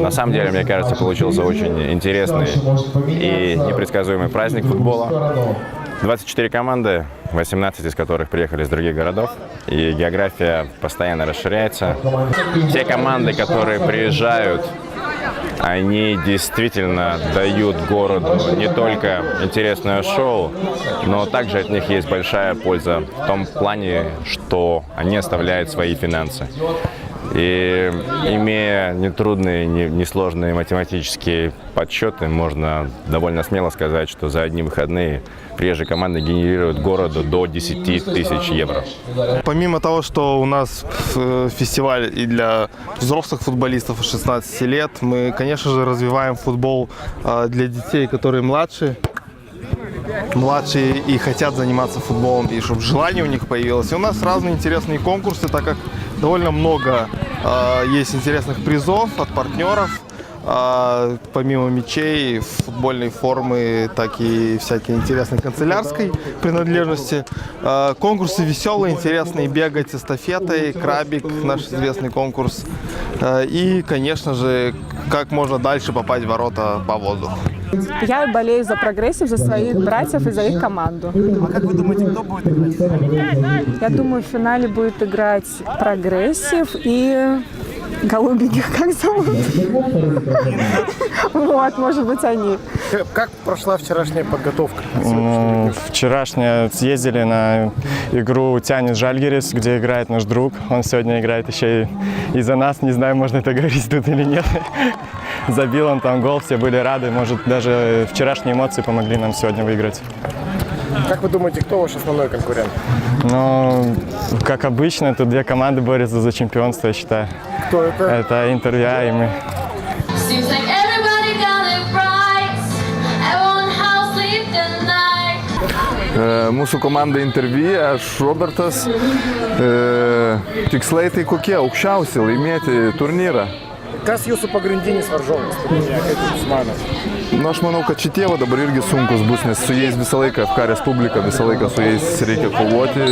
На самом деле, мне кажется, получился очень интересный и непредсказуемый праздник футбола. 24 команды, 18 из которых приехали из других городов, и география постоянно расширяется. Те команды, которые приезжают, они действительно дают городу не только интересное шоу, но также от них есть большая польза в том плане, что они оставляют свои финансы. И имея нетрудные, несложные математические подсчеты, можно довольно смело сказать, что за одни выходные приезжие команды генерируют городу до 10 тысяч евро. Помимо того, что у нас фестиваль и для взрослых футболистов 16 лет, мы, конечно же, развиваем футбол для детей, которые младшие и хотят заниматься футболом, и чтобы желание у них появилось. И у нас разные интересные конкурсы, так как довольно много есть интересных призов от партнеров. Помимо мячей, футбольной формы, так и всякие интересные канцелярской принадлежности. Конкурсы веселые, интересные, бегать эстафетой, крабик, наш известный конкурс. И, конечно же, как можно дальше попасть в ворота по воздуху. Я болею за Прогрессив, за своих братьев и за их команду. А как вы думаете, кто будет играть в финале? Я думаю, в финале будет играть Прогрессив и голубеньких, как зовут? Вот, может быть, они. Как прошла вчерашняя подготовка? Вчерашняя съездили на игру Тянис-Жальгирис, где играет наш друг. Он сегодня играет еще и за нас. Не знаю, можно это говорить тут или нет. Забил он там гол, все были рады. Может, даже вчерашние эмоции помогли нам сегодня выиграть. Как вы думаете, кто ваш основной конкурент? Ну, как обычно, тут две команды борются за чемпионство, я считаю. Кто это? Это Интер и мы. Mūsų komanda Intervie, aš Robertas. Tikslai tai kokie? Aukščiausi laimėti turnyrą. Kas jūsų pagrindinis varžovas? Kaip jūs manote? Nu, aš manau, kad šitie dabar irgi sunkus bus, nes su jais visą laiką FK Respublika, visą laiką su jais reikia kovoti.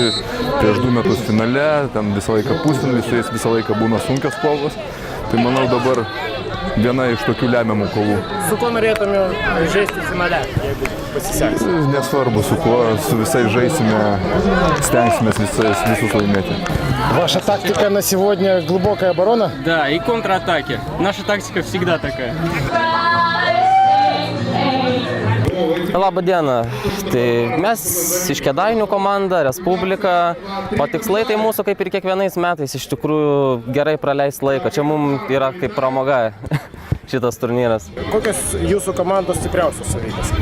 Prieš 2 metus finale, ten visą laiką pusfinalį, su jais visą laiką būna sunkios kovos. Tai manau dabar viena iš tokių lemiamų kovų. Su kuo norėtume žaisti finale, jeigu pasiseks? Nesvarbu, su kuo, su visais žaisime, stengsimės visus laimėti. Ваша тактика на сегодня глубокая оборона? Да, и контратаки. Наша тактика всегда такая. Labą dieną. Tai mes iš Kėdainių komanda, Respublika. O tikslai tai mūsų kaip ir kiekvienais metais iš tikrųjų gerai praleisti laiką. Čia mums yra kaip pramoga šitas turnyras. Kokios jūsų komandos stipriausios savybės?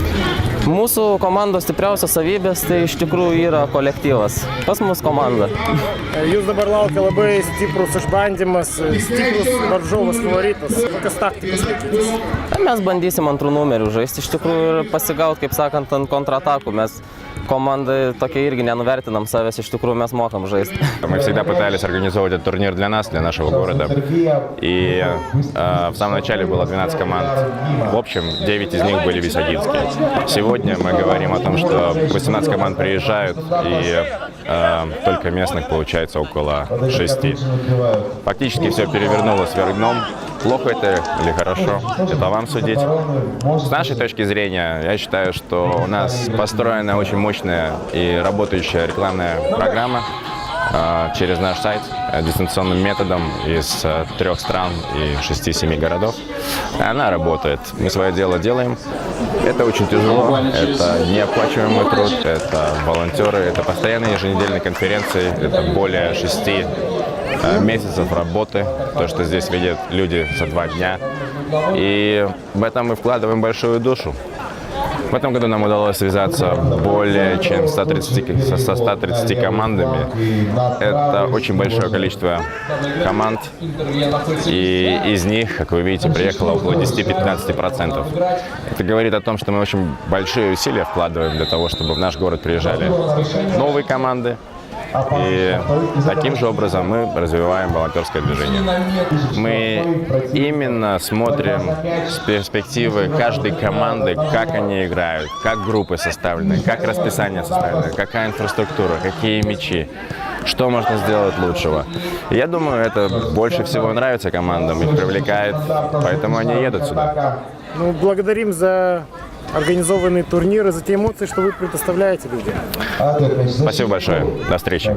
Mūsų komandos stipriausios savybės tai iš tikrųjų yra kolektyvas. Pas mus komanda. Jūs dabar laukia labai stiprus išbandymas, stiprus varžovas favoritas. Kokios taktikos laikytis? Mes bandysim antrų numerių žaisti iš tikrųjų ir pasigauti, kaip sakant, ant kontratakų. Mes команды tokie irgi nenuvertinam savęs, iš tikrųjų mes mokam жесть. Мы всегда пытались организовывать этот турнир для нас, для нашего города. И в самом начале было 12 команд. В общем, 9 из них были висагинские. Сегодня мы говорим о том, что 18 команд приезжают, и только местных получается около 6. Фактически все перевернулось вверх дном. Плохо это или хорошо, это вам судить. С нашей точки зрения, я считаю, что у нас построена очень мощная и работающая рекламная программа через наш сайт дистанционным методом из 3 стран и 6-7 городов. Она работает. Мы свое дело делаем. Это очень тяжело, это неоплачиваемый труд, это волонтеры, это постоянные еженедельные конференции, это более 6 месяцев работы, то, что здесь видят люди за 2 дня. И в этом мы вкладываем большую душу. В этом году нам удалось связаться более чем со 130 командами. Это очень большое количество команд. И из них, как вы видите, приехало около 10-15%. Это говорит о том, что мы очень большие усилия вкладываем для того, чтобы в наш город приезжали новые команды. И таким же образом мы развиваем волонтерское движение. Мы именно смотрим с перспективы каждой команды, как они играют, как группы составлены, как расписание составлено, какая инфраструктура, какие мячи, что можно сделать лучшего. И я думаю, это больше всего нравится командам, их привлекает, поэтому они едут сюда. Ну, благодарим за организованные турниры, за те эмоции, что вы предоставляете людям. Спасибо большое. До встречи.